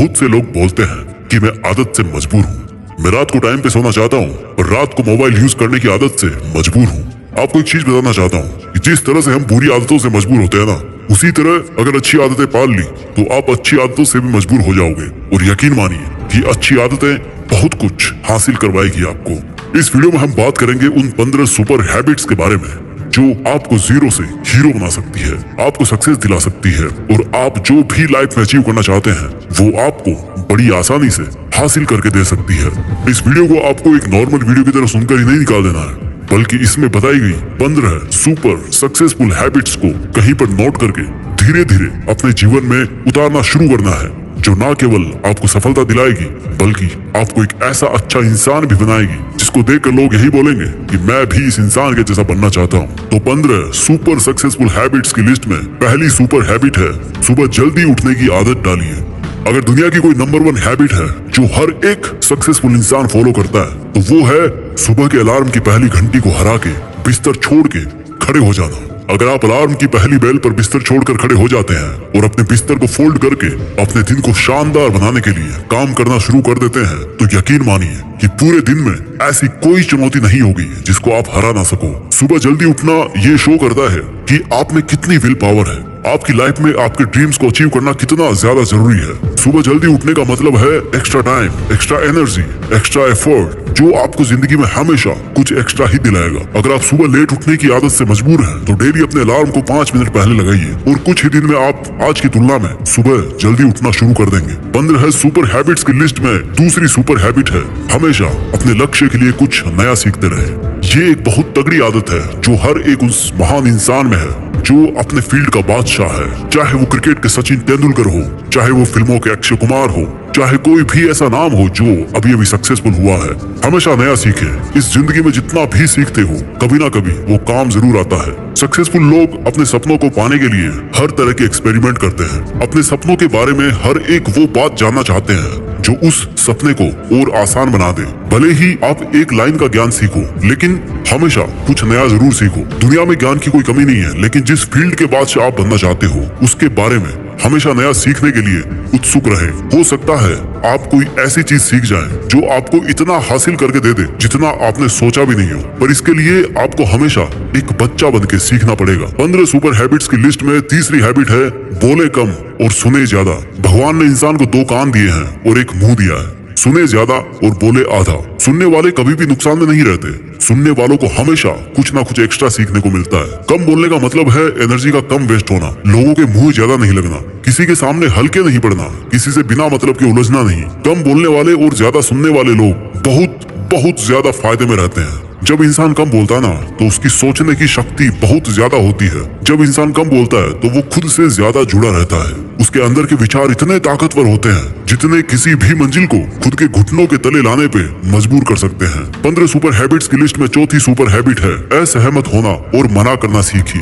बहुत से लोग बोलते हैं कि मैं आदत से मजबूर हूँ, मैं रात को टाइम पे सोना चाहता हूँ और रात को मोबाइल यूज करने की आदत से मजबूर हूँ। आपको एक चीज बताना चाहता हूँ कि जिस तरह से हम बुरी आदतों से मजबूर होते हैं ना, उसी तरह अगर अच्छी आदतें पाल ली तो आप अच्छी आदतों से भी मजबूर हो जाओगे। और यकीन मानिए कि अच्छी आदतें बहुत कुछ हासिल करवाएगी आपको। इस वीडियो में हम बात करेंगे उन 15 सुपर हैबिट्स के बारे में जो आपको जीरो से हीरो बना सकती है, आपको सक्सेस दिला सकती है और आप जो भी लाइफ में अचीव करना चाहते हैं वो आपको बड़ी आसानी से हासिल करके दे सकती है। इस वीडियो को आपको एक नॉर्मल वीडियो की तरह सुनकर ही नहीं निकाल देना है, बल्कि इसमें बताई गई 15 सुपर सक्सेसफुल हैबिट्स को कहीं पर नोट करके धीरे धीरे अपने जीवन में उतारना शुरू करना है, जो न केवल आपको सफलता दिलाएगी बल्कि आपको एक ऐसा अच्छा इंसान भी बनाएगी जिसको देखकर लोग यही बोलेंगे कि मैं भी इस इंसान के जैसा बनना चाहता हूँ। तो 15 सुपर सक्सेसफुल हैबिट्स की लिस्ट में पहली सुपर हैबिट है सुबह जल्दी उठने की आदत डालिए। अगर दुनिया की कोई नंबर 1 हैबिट है जो हर एक सक्सेसफुल इंसान फॉलो करता है तो वो है सुबह के अलार्म की पहली घंटी को हरा के बिस्तर छोड़ के खड़े हो जाना। अगर आप अलार्म की पहली बेल पर बिस्तर छोड़कर खड़े हो जाते हैं और अपने बिस्तर को फोल्ड करके अपने दिन को शानदार बनाने के लिए काम करना शुरू कर देते हैं तो यकीन मानिए कि पूरे दिन में ऐसी कोई चुनौती नहीं होगी जिसको आप हरा ना सको। सुबह जल्दी उठना ये शो करता है कि आप में कितनी विल पावर है, आपकी लाइफ में आपके ड्रीम्स को अचीव करना कितना ज्यादा जरूरी है। सुबह जल्दी उठने का मतलब है extra time, extra energy, extra effort, जो आपको जिंदगी में हमेशा कुछ एक्स्ट्रा ही दिलाएगा। अगर आप सुबह लेट उठने की आदत से मजबूर हैं तो डेली अपने अलार्म को 5 मिनट पहले लगाइए और कुछ ही दिन में आप आज की तुलना में सुबह जल्दी उठना शुरू कर देंगे। 15 सुपर हैबिट्स की लिस्ट में दूसरी सुपर हैबिट है हमेशा अपने लक्ष्य के लिए कुछ नया सीखते रहे। ये एक बहुत तगड़ी आदत है जो हर एक उस महान इंसान में है जो अपने फील्ड का बादशाह है। चाहे वो क्रिकेट के सचिन तेंदुलकर हो, चाहे वो फिल्मों के अक्षय कुमार हो, चाहे कोई भी ऐसा नाम हो जो अभी अभी सक्सेसफुल हुआ है, हमेशा नया सीखे। इस जिंदगी में जितना भी सीखते हो कभी ना कभी वो काम जरूर आता है। सक्सेसफुल लोग अपने सपनों को पाने के लिए हर तरह के एक्सपेरिमेंट करते हैं, अपने सपनों के बारे में हर एक वो बात जानना चाहते हैं जो उस सपने को और आसान बना दे। भले ही आप एक लाइन का ज्ञान सीखो लेकिन हमेशा कुछ नया जरूर सीखो। दुनिया में ज्ञान की कोई कमी नहीं है, लेकिन जिस फील्ड के बाद से आप बनना चाहते हो उसके बारे में हमेशा नया सीखने के लिए उत्सुक रहे। हो सकता है आप कोई ऐसी चीज सीख जाए जो आपको इतना हासिल करके दे दे जितना आपने सोचा भी नहीं हो, पर इसके लिए आपको हमेशा एक बच्चा बन के सीखना पड़ेगा। 15 सुपर हैबिट्स की लिस्ट में तीसरी हैबिट है बोले कम और सुने ज्यादा। भगवान ने इंसान को 2 कान दिए हैं और एक मुंह दिया है, सुने ज्यादा और बोले आधा। सुनने वाले कभी भी नुकसान में नहीं रहते, सुनने वालों को हमेशा कुछ ना कुछ एक्स्ट्रा सीखने को मिलता है। कम बोलने का मतलब है एनर्जी का कम वेस्ट होना, लोगों के मुंह ज्यादा नहीं लगना, किसी के सामने हल्के नहीं पड़ना, किसी से बिना मतलब के उलझना नहीं। कम बोलने वाले और ज्यादा सुनने वाले लोग बहुत बहुत ज्यादा फायदे में रहते हैं। जब इंसान कम बोलता है ना तो उसकी सोचने की शक्ति बहुत ज्यादा होती है। जब इंसान कम बोलता है तो वो खुद से ज्यादा जुड़ा रहता है, उसके अंदर के विचार इतने ताकतवर होते हैं जितने किसी भी मंजिल को खुद के घुटनों के तले लाने पे मजबूर कर सकते हैं। 15 सुपर हैबिट्स की लिस्ट में चौथी सुपर हैबिट है असहमत होना और मना करना सीखिए।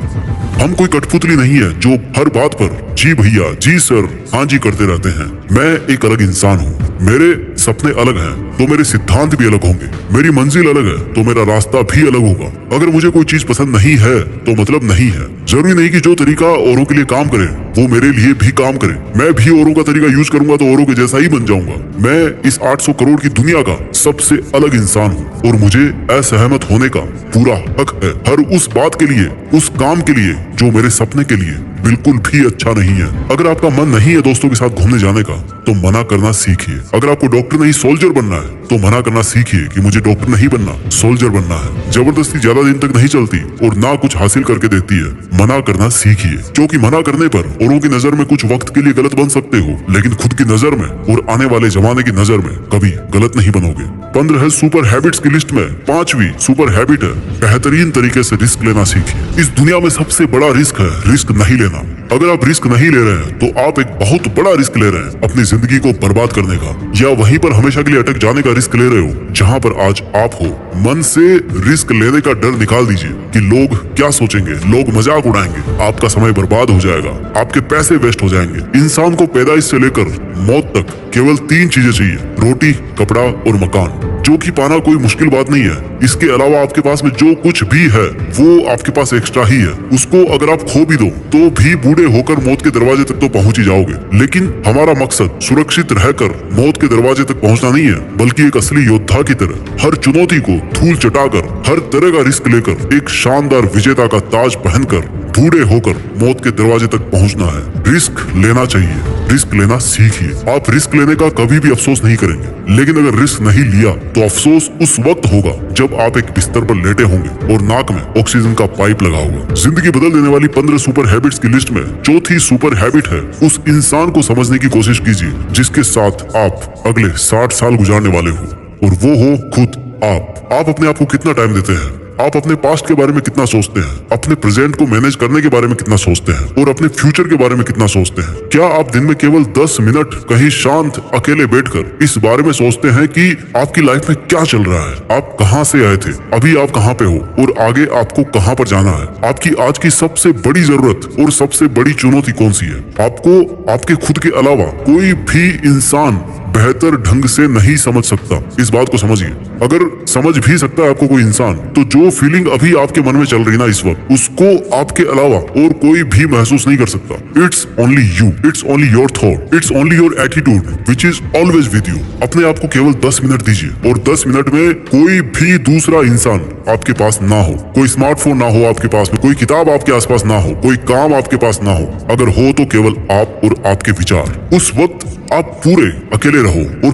हम कोई कठपुतली नहीं है जो हर बात पर जी भैया, जी सर, हाँ जी करते रहते हैं। मैं एक अलग इंसान हूँ, मेरे सपने अलग हैं तो मेरे सिद्धांत भी अलग होंगे, मेरी मंजिल अलग है तो मेरा रास्ता भी अलग होगा। अगर मुझे कोई चीज पसंद नहीं है तो मतलब नहीं है। जरूरी नहीं कि जो तरीका औरों के लिए काम करे वो मेरे लिए भी काम करे। मैं भी औरों का तरीका यूज करूंगा तो औरों के जैसा ही बन जाऊंगा। मैं इस 800 करोड़ की दुनिया का सबसे अलग इंसान हूँ और मुझे असहमत होने का पूरा हक है हर उस बात के लिए, उस काम के लिए जो मेरे सपने के लिए बिल्कुल भी अच्छा नहीं है। अगर आपका मन नहीं है दोस्तों के साथ घूमने जाने का तो मना करना सीखिए। अगर आपको डॉक्टर नहीं सोल्जर बनना है तो मना करना सीखिए कि मुझे डॉक्टर नहीं बनना, सोल्जर बनना है। जबरदस्ती ज्यादा दिन तक नहीं चलती और ना कुछ हासिल करके देती है। मना करना सीखिए, क्योंकि मना करने पर औरों की नजर में कुछ वक्त के लिए गलत बन सकते हो लेकिन खुद की नजर में और आने वाले जमाने की नजर में कभी गलत नहीं बनोगे। 15 सुपर हैबिट्स की लिस्ट में 5वीं सुपर हैबिट है बेहतरीन तरीके से रिस्क लेना सीखिए। इस दुनिया में सबसे बड़ा रिस्क है रिस्क नहीं लेना। अगर आप रिस्क नहीं ले रहे हैं तो आप एक बहुत बड़ा रिस्क ले रहे हैं अपनी जिंदगी को बर्बाद करने का, या वहीं पर हमेशा के लिए अटक जाने का रिस्क ले रहे हो जहां पर आज आप हो। मन से रिस्क लेने का डर निकाल दीजिए कि लोग क्या सोचेंगे, लोग मजाक उड़ाएंगे, आपका समय बर्बाद हो जाएगा, आपके पैसे वेस्ट हो जाएंगे। इंसान को पैदाइश से लेकर मौत तक केवल 3 चीजें चाहिए, रोटी, कपड़ा और मकान। जो कि पाना कोई मुश्किल बात नहीं है। इसके अलावा आपके पास में जो कुछ भी है वो आपके पास एक्स्ट्रा ही है। उसको अगर आप खो भी दो तो भी बूढ़े होकर मौत के दरवाजे तक तो पहुंच ही जाओगे। लेकिन हमारा मकसद सुरक्षित रहकर मौत के दरवाजे तक पहुंचना नहीं है, बल्कि एक असली योद्धा की तरह हर चुनौती को धूल चटाकर, हर तरह का रिस्क लेकर, एक शानदार विजेता का ताज पहनकर बूढ़े होकर मौत के दरवाजे तक पहुंचना है। रिस्क लेना चाहिए, रिस्क लेना सीखिए। आप रिस्क लेने का कभी भी अफसोस नहीं करेंगे, लेकिन अगर रिस्क नहीं लिया तो अफसोस उस वक्त होगा जब आप एक बिस्तर पर लेटे होंगे और नाक में ऑक्सीजन का पाइप लगा होगा। जिंदगी बदल देने वाली 15 सुपर हैबिट्स की लिस्ट में चौथी सुपर हैबिट है, उस इंसान को समझने की कोशिश कीजिए जिसके साथ आप अगले 60 साल गुजारने वाले हो, और वो हो खुद आप अपने आप को कितना टाइम देते हैं? आप अपने पास्ट के बारे में कितना सोचते हैं? अपने प्रेजेंट को मैनेज करने के बारे में कितना सोचते हैं? और अपने फ्यूचर के बारे में कितना सोचते हैं? क्या आप दिन में केवल 10 मिनट कहीं शांत अकेले बैठकर इस बारे में सोचते हैं कि आपकी लाइफ में क्या चल रहा है? आप कहां से आए थे, अभी आप कहां पे हो और आगे आपको कहां पर जाना है? आपकी आज की सबसे बड़ी जरूरत और सबसे बड़ी चुनौती कौन सी है? आपको आपके खुद के अलावा कोई भी इंसान बेहतर ढंग से नहीं समझ सकता। इस बात को समझिए। अगर समझ भी सकता है आपको कोई इंसान, तो जो फीलिंग अभी आपके मन में चल रही ना इस वक्त, उसको आपके अलावा और कोई भी महसूस नहीं कर सकता। It's only you, it's only your thought, it's only your attitude which is always with you. अपने आप को केवल 10 मिनट दीजिए और 10 मिनट में कोई भी दूसरा इंसान आपके पास ना हो, कोई स्मार्टफोन ना हो आपके पास में, कोई किताब आपके आसपास ना हो, कोई काम आपके पास ना हो। अगर हो तो केवल आप और आपके विचार। उस वक्त आप पूरे अकेले रहो और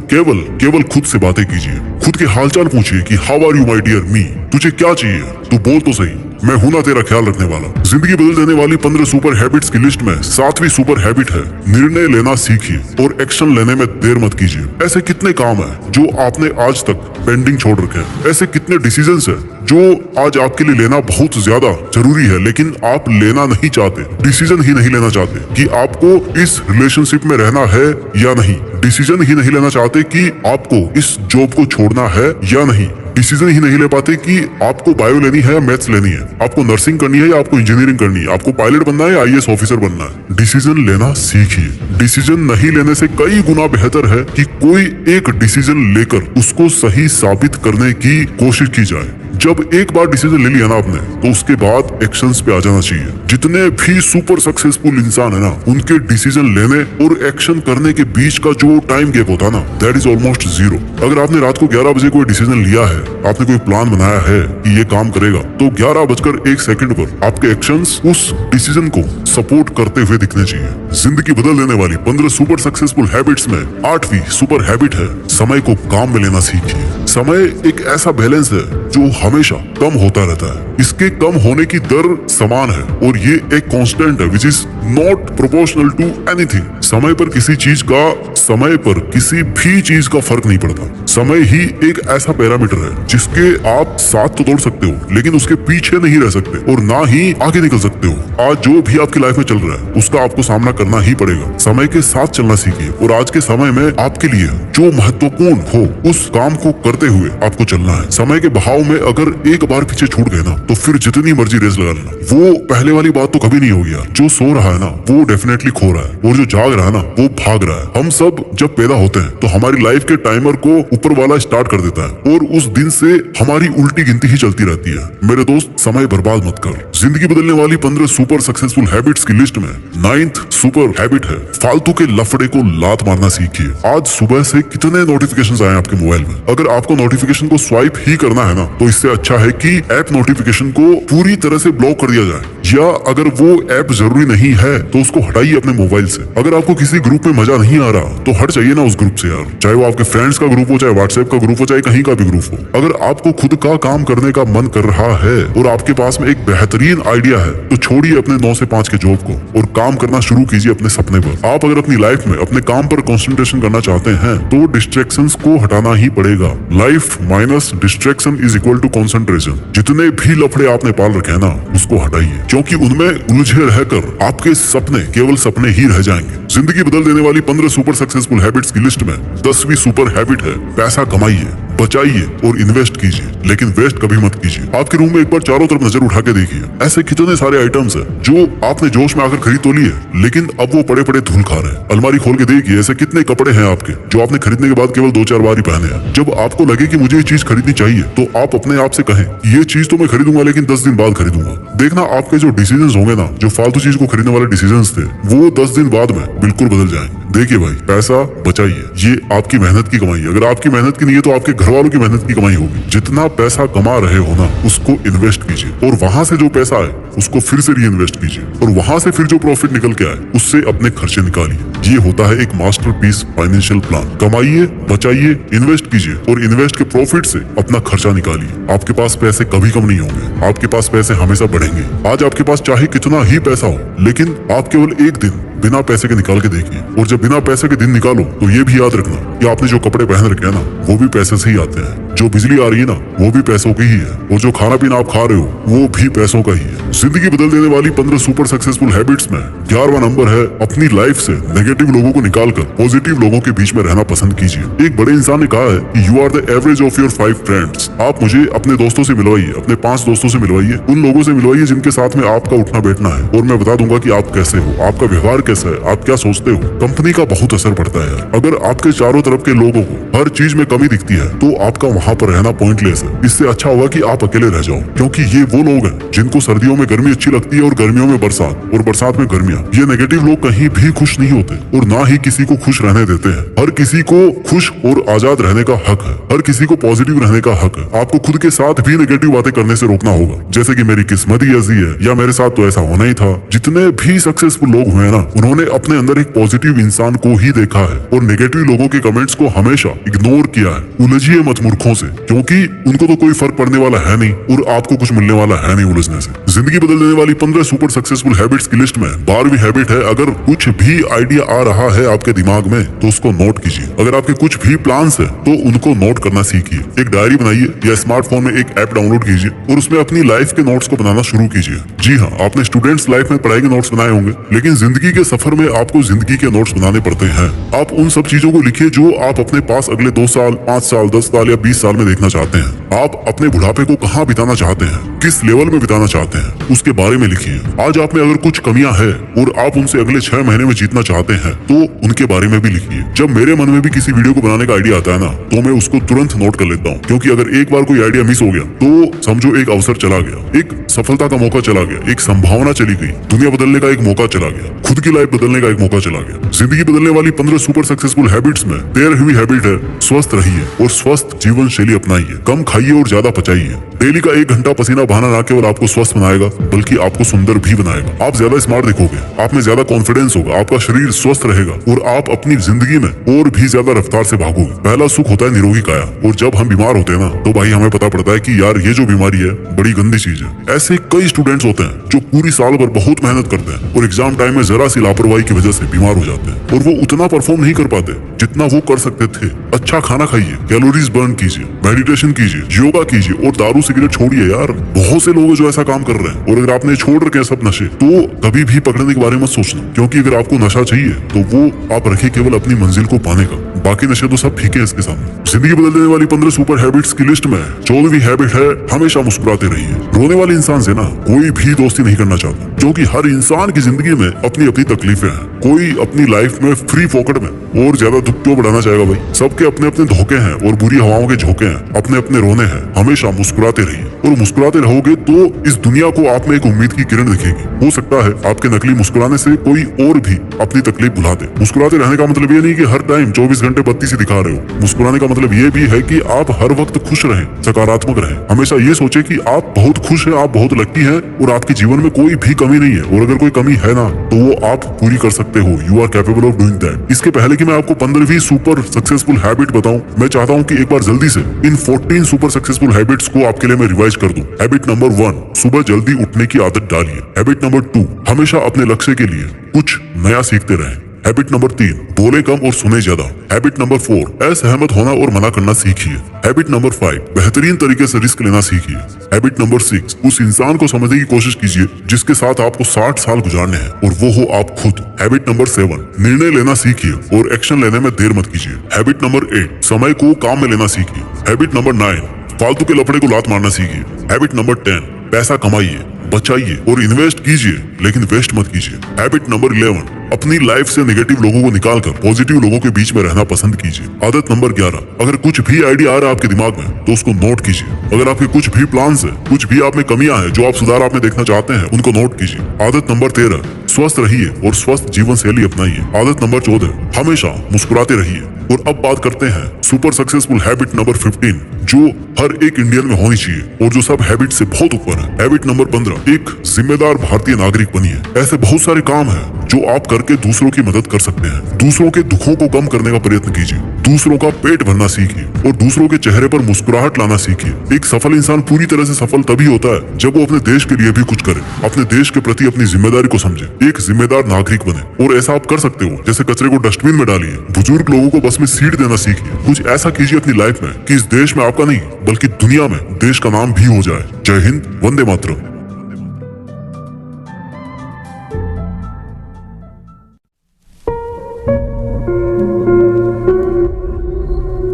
केवल खुद से बातें कीजिए। खुद के हालचाल पूछिए कि how are you my dear me, तुझे क्या चाहिए, तू बोल तो सही, मैं हूं ना तेरा ख्याल रखने वाला। जिंदगी बदल देने वाली 15 सुपर हैबिट्स की लिस्ट में 7वीं सुपर हैबिट है, निर्णय लेना सीखिए और एक्शन लेने में देर मत कीजिए। ऐसे कितने काम है जो आपने आज तक पेंडिंग छोड़ रखे हैं? ऐसे कितने डिसीजंस है जो आज आपके लिए लेना बहुत ज्यादा जरूरी है, लेकिन आप लेना नहीं चाहते, डिसीजन ही नहीं लेना चाहते कि आपको इस रिलेशनशिप में रहना है या नहीं, डिसीजन ही नहीं लेना चाहते कि आपको इस जॉब को छोड़ना है या नहीं, डिसीजन ही नहीं ले पाते कि आपको बायो लेनी है या मैथ्स लेनी है, आपको नर्सिंग करनी है या आपको इंजीनियरिंग करनी है, आपको पायलट बनना है या आईएएस ऑफिसर बनना है। डिसीजन लेना सीखिए। डिसीजन नहीं लेने से कई गुना बेहतर है कि कोई एक डिसीजन लेकर उसको सही साबित करने की कोशिश की जाए। जब एक बार डिसीजन ले लिया ना आपने, तो उसके बाद एक्शंस पे आ जाना चाहिए। जितने भी सुपर सक्सेसफुल इंसान है ना, उनके डिसीजन लेने और एक्शन करने के बीच का जो टाइम गैप होता है ना, दैट इज ऑलमोस्ट 0। अगर आपने रात को 11 बजे कोई डिसीजन लिया है, आपने कोई प्लान बनाया है कि ये काम करेगा, तो 11:01 पर आपके एक्शंस उस डिसीजन को सपोर्ट करते हुए दिखने चाहिए। जिंदगी बदल देने वाली 15 सुपर सक्सेसफुल हैबिट्स में 8वीं सुपर हैबिट है, समय को काम में लेना सीखिए। समय एक ऐसा बैलेंस है जो हमेशा कम होता रहता है। इसके कम होने की दर समान है और ये एक कांस्टेंट है which is not proportional to anything. समय पर किसी चीज का, समय पर किसी भी चीज का फर्क नहीं पड़ता। समय ही एक ऐसा पैरामीटर है जिसके आप साथ तो दौड़ सकते हो, लेकिन उसके पीछे नहीं रह सकते और ना ही आगे निकल सकते हो। आज जो भी आपकी लाइफ में चल रहा है उसका आपको सामना करना ही पड़ेगा। समय के साथ चलना सीखिए और आज के समय में आपके लिए जो महत्वपूर्ण हो उस काम को करते हुए आपको चलना है। समय के बहाव में अगर एक बार पीछे छूट गए ना, तो फिर जितनी मर्जी रेस लगा लेना, वो पहले वाली बात तो कभी नहीं होगी यार। जो सो रहा है ना वो डेफिनेटली खो रहा है, और जो जाग रहा है ना वो भाग रहा है। हम सब जब पैदा होते हैं तो हमारी लाइफ के टाइमर को ऊपर वाला स्टार्ट कर देता है और उस दिन से हमारी उल्टी गिनती ही चलती रहती है। मेरे दोस्त, समय बर्बाद मत कर। जिंदगी बदलने वाली 15 सुपर सक्सेसफुल हैबिट्स की लिस्ट में 9th सुपर हैबिट है, फालतू के लफड़े को लात मारना सीखिए। आज सुबह से कितने नोटिफिकेशंस आए आपके मोबाइल में। अगर आपको नोटिफिकेशन को स्वाइप ही करना है ना, तो इससे अच्छा है कि ऐप नोटिफिकेशन को पूरी तरह से ब्लॉक कर दिया जाए, या अगर वो ऐप जरूरी नहीं है तो उसको हटाइए अपने मोबाइल से। अगर आपको किसी ग्रुप में मजा नहीं आ रहा तो हट जाइए ना उस ग्रुप से यार, चाहे वो आपके फ्रेंड्स का ग्रुप हो, चाहे व्हाट्सएप का ग्रुप हो, चाहे कहीं का भी ग्रुप हो। अगर आपको खुद का काम करने का मन कर रहा है और आपके पास में एक बेहतरीन आइडिया है, तो छोड़िए अपने 9 से 5 के जॉब को और काम करना शुरू कीजिए अपने सपने पर। आप अगर अपनी लाइफ में अपने काम पर कंसंट्रेशन करना चाहते हैं तो डिस्ट्रैक्शंस को हटाना ही पड़ेगा। Life minus distraction is equal to concentration. जितने भी लफड़े आपने पाल रखे हैं ना, उसको हटाइए, क्योंकि उनमें उलझे रहकर आपके सपने केवल सपने ही रह जाएंगे। जिंदगी बदल देने वाली 15 सुपर सक्सेसफुल हैबिट्स की लिस्ट में 10वीं सुपर हैबिट है, पैसा कमाइए। बचाइए और इन्वेस्ट कीजिए, लेकिन वेस्ट कभी मत कीजिए। आपके रूम में एक बार चारों तरफ नजर उठा के देखिए, ऐसे कितने सारे आइटम्स हैं जो आपने जोश में आकर खरीद तो लिए, लेकिन अब वो पड़े पड़े धूल खा रहे हैं। अलमारी खोल के देखिए, ऐसे कितने कपड़े हैं आपके जो आपने खरीदने के बाद केवल 2-4 बार ही पहने हैं। जब आपको लगे कि मुझे ये चीज खरीदनी चाहिए, तो आप अपने आप से कहें ये चीज तो मैं खरीदूंगा, लेकिन 10 दिन बाद खरीदूंगा। देखना आपके जो डिसीजंस होंगे ना, जो फालतू चीज को खरीदने वाले डिसीजंस थे, वो 10 दिन बाद में बिल्कुल बदल जाएंगे। देखिए भाई, पैसा बचाइए, ये आपकी मेहनत की कमाई है। अगर आपकी मेहनत की नहीं है तो आपके घर वालों की मेहनत की कमाई होगी। जितना पैसा कमा रहे हो ना, उसको इन्वेस्ट कीजिए, और वहां से जो पैसा आए उसको फिर से री इन्वेस्ट कीजिए, और वहां से फिर जो प्रॉफिट निकल के आए उससे अपने खर्चे निकालिए। ये होता है एक मास्टरपीस फाइनेंशियल प्लान। कमाइए, बचाइए, इन्वेस्ट कीजिए, और इन्वेस्ट के प्रॉफिट से अपना खर्चा निकालिए। आपके पास पैसे कभी कम नहीं होंगे, आपके पास पैसे हमेशा बढ़ेंगे। आज आपके पास चाहे कितना ही पैसा हो, लेकिन आप केवल एक दिन बिना पैसे के निकाल के देखिए, और जब बिना पैसे के दिन निकालो तो ये भी याद रखना कि आपने जो कपड़े पहन रखे हैं ना, वो भी पैसे से ही आते हैं। जो बिजली आ रही है ना, वो भी पैसों की ही है, और जो खाना पीना आप खा रहे हो वो भी पैसों का ही है। जिंदगी बदल देने वाली 15 सुपर सक्सेसफुल हैबिट्स में 11वां नंबर है, अपनी लाइफ से नेगेटिव लोगों को निकालकर पॉजिटिव लोगों के बीच में रहना पसंद कीजिए। एक बड़े इंसान ने कहा है कि you are the average of your 5 friends. आप मुझे अपने दोस्तों से मिलवाइए, अपने 5 दोस्तों से मिलवाइए, उन लोगों से मिलवाइए जिनके साथ में आपका उठना बैठना है, और मैं बता दूंगा कि आप कैसे हो, आपका व्यवहार कैसा है, आप क्या सोचते हो। कंपनी का बहुत असर पड़ता है यार। अगर आपके चारों तरफ के लोगों को हर चीज में कमी दिखती है, तो आपका वहां पर रहना पॉइंटलेस है। इससे अच्छा होगा कि आप अकेले रह जाओ, क्योंकि ये वो लोग हैं जिनको सर्दियों में गर्मी अच्छी लगती है और गर्मियों में बरसात, और बरसात में गर्मियां। ये नेगेटिव लोग कहीं भी खुश नहीं होते, और ना ही किसी को खुश रहने देते हैं। हर किसी को खुश और आजाद रहने का हक है, हर किसी को पॉजिटिव रहने का हक है। आपको खुद के साथ भी नेगेटिव बातें करने से रोकना होगा, जैसे कि मेरी किस्मत ही ऐसी है, या मेरे साथ तो ऐसा होना ही था। जितने भी सक्सेसफुल लोग हुए ना, उन्होंने अपने अंदर एक पॉजिटिव इंसान को ही देखा है, और नेगेटिव लोगों के कमेंट्स को हमेशा इग्नोर किया है। उलझिए मत मूर्खों से, क्योंकि उनको तो कोई फर्क पड़ने वाला है नहीं, और आपको कुछ मिलने वाला है नहीं उलझने से। जिंदगी बदल देने वाली 15 सुपर सक्सेसफुल हैबिट्स की लिस्ट में 12वीं हैबिट है, अगर कुछ भी आइडिया आ रहा है आपके दिमाग में तो उसको नोट कीजिए। अगर आपके कुछ भी प्लान्स है तो उनको नोट करना सीखिए। एक डायरी बनाइए, या स्मार्टफोन में एक ऐप डाउनलोड कीजिए, और उसमें अपनी लाइफ के नोट्स को बनाना शुरू कीजिए। जी हाँ, आपने स्टूडेंट्स लाइफ में पढ़ाई के नोट्स बनाए होंगे, लेकिन जिंदगी के सफर में आपको जिंदगी के नोट्स बनाने पड़ते हैं। आप उन सब चीजों को लिखिए जो आप अपने पास अगले 2 साल, 5 साल, 10 साल या 20 साल में देखना चाहते हैं। आप अपने बुढ़ापे को कहाँ बिताना चाहते हैं, किस लेवल में बिताना चाहते हैं, उसके बारे में लिखिए। आज आप में अगर कुछ कमियां है और आप उनसे अगले 6 महीने में जीतना चाहते हैं, तो उनके बारे में भी लिखिए। जब मेरे मन में भी किसी वीडियो को बनाने का आइडिया आता है ना, तो मैं उसको तुरंत नोट कर लेता हूँ, क्योंकि अगर एक बार कोई आइडिया मिस हो गया तो समझो एक अवसर चला गया, एक सफलता का मौका चला गया, एक संभावना चली गई, दुनिया बदलने का एक मौका चला गया, खुद की लाइफ बदलने का एक मौका चला गया। जिंदगी बदलने वाली 15 सुपर सक्सेसफुल हैबिट्स में 13वीं हैबिट है, स्वस्थ रहिए और स्वस्थ जीवन शैली अपनाइए। कम खाइए और ज्यादा पचाइए। डेली का 1 घंटा पसीना बहाना ना केवल आपको स्वस्थ बनाएगा, बल्कि आपको सुंदर भी बनाएगा। आप ज्यादा स्मार्ट दिखोगे, आप में ज्यादा कॉन्फिडेंस होगा, आपका शरीर स्वस्थ रहेगा, और आप अपनी जिंदगी में और भी ज्यादा रफ्तार से भागोगे। पहला सुख होता है निरोगी काया, और जब हम बीमार होते हैं ना, तो भाई हमें पता पड़ता है कि यार ये जो बीमारी है बड़ी गंदी चीज है। ऐसे कई स्टूडेंट्स होते हैं जो पूरी साल भर बहुत मेहनत करते हैं, और एग्जाम टाइम में जरा सी लापरवाही की वजह से बीमार हो जाते हैं, और वो उतना परफॉर्म नहीं कर पाते जितना वो कर सकते थे। अच्छा खाना खाइए, कैलोरीज बर्न कीजिए, मेडिटेशन कीजिए, योगा कीजिए, और दारू सिगरेट छोड़िए यार। बहुत से लोग जो ऐसा काम कर रहे हैं, और अगर आपने छोड़ रखे हैं सब नशे, तो कभी भी पकड़ने के बारे में मत सोचना, क्योंकि अगर आपको नशा चाहिए तो वो आप रखिए केवल अपनी मंजिल को पाने का, बाकी नशे तो सब फीके हैं इसके सामने। जिंदगी बदल देने वाली 15 सुपर हैबिट्स की लिस्ट में 14वीं हैबिट है, हमेशा मुस्कुराते रहिए। रोने वाले इंसान से ना कोई भी दोस्ती नहीं करना चाहता, क्योंकि हर इंसान की जिंदगी में अपनी अपनी तकलीफें हैं। कोई अपनी लाइफ में फ्री पॉकेट में और ज्यादा दुख क्यों बढ़ाना चाहेगा भाई। सबके अपने अपने धोखे हैं और बुरी हवाओं के झोंके हैं, अपने अपने रोने हैं। हमेशा मुस्कुराते रहिए, और मुस्कुराते रहोगे तो इस दुनिया को आप में एक उम्मीद की किरण दिखेगी। हो सकता है आपके नकली मुस्कुराने से कोई और भी अपनी तकलीफ भुला दे। मुस्कुराते रहने का मतलब ये नहीं कि हर टाइम 24 घंटे बत्ती से दिखा रहे हो। मुस्कुराने का मतलब ये भी है कि आप हर वक्त खुश रहें, सकारात्मक रहें। हमेशा ये सोचे कि आप बहुत खुश हैं, आप बहुत लकी हैं, और आपके जीवन में कोई भी कमी नहीं है, और अगर कोई कमी है ना, तो वो आप पूरी कर सकते हो। You are capable of doing that. इसके पहले कि मैं आपको 15वीं सुपर सक्सेसफुल हैबिट बताऊं, मैं चाहता हूं कि एक बार जल्दी से इन 14 सुपर सक्सेसफुल हैबिट्स को आपके लिए मैं रिवाइज कर दूं। हैबिट नंबर 1, सुबह जल्दी उठने की आदत डालिए। हैबिट नंबर 2, हमेशा अपने लक्ष्य के लिए कुछ नया सीखते रहें। हैबिट नंबर 3, बोले कम और सुने ज्यादा। हैबिट नंबर 4, असहमत होना और मना करना सीखिए। हैबिट नंबर 5, बेहतरीन तरीके से रिस्क लेना सीखिए। हैबिट नंबर 6, उस इंसान को समझने की कोशिश कीजिए जिसके साथ आपको 60 साल गुजारने हैं, और वो हो आप खुद। हैबिट नंबर 7, निर्णय लेना सीखिए और एक्शन लेने में देर मत कीजिए। हैबिट नंबर 8, समय को काम में लेना सीखिए। हैबिट नंबर 9, फालतू के लफड़े को लात मारना सीखिए। हैबिट नंबर 10, पैसा कमाइए, बचाइए और इन्वेस्ट कीजिए, लेकिन वेस्ट मत कीजिए। हैबिट नंबर 11, अपनी लाइफ से नेगेटिव लोगों को निकालकर पॉजिटिव लोगों के बीच में रहना पसंद कीजिए। आदत नंबर 11, अगर कुछ भी आइडिया आ रहा है आपके दिमाग में तो उसको नोट कीजिए। अगर आपके कुछ भी प्लान्स है, कुछ भी आप में कमियां हैं जो आप सुधार आप में देखना चाहते हैं, उनको नोट कीजिए। आदत नंबर 13, स्वस्थ रहिए और स्वस्थ जीवन शैली अपनाइए। आदत नंबर 14, हमेशा मुस्कुराते रहिए। और अब बात करते हैं सुपर सक्सेसफुल हैबिट नंबर 15, जो हर एक इंडियन में होनी चाहिए और जो सब हैबिट से बहुत ऊपर है। हैबिट नंबर 15, एक जिम्मेदार भारतीय नागरिक बनिए। ऐसे बहुत सारे काम हैं जो आप करके दूसरों की मदद कर सकते हैं। दूसरों के दुखों को कम करने का प्रयत्न कीजिए, दूसरों का पेट भरना सीखिए और दूसरों के चेहरे पर मुस्कुराहट लाना सीखिए। एक सफल इंसान पूरी तरह से सफल तभी होता है जब वो अपने देश के लिए भी कुछ करे, अपने देश के प्रति अपनी जिम्मेदारी को समझे, एक जिम्मेदार नागरिक बने। और ऐसा आप कर सकते हो जैसे कचरे को डस्टबिन में डालिए, बुजुर्ग लोगों को बस में सीट देना सीखिए। कुछ ऐसा कीजिए अपनी लाइफ में कि इस देश में आपका नहीं बल्कि दुनिया में देश का नाम भी हो जाए। जय हिंद, वंदे मातरम।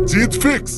जीत फिक्स।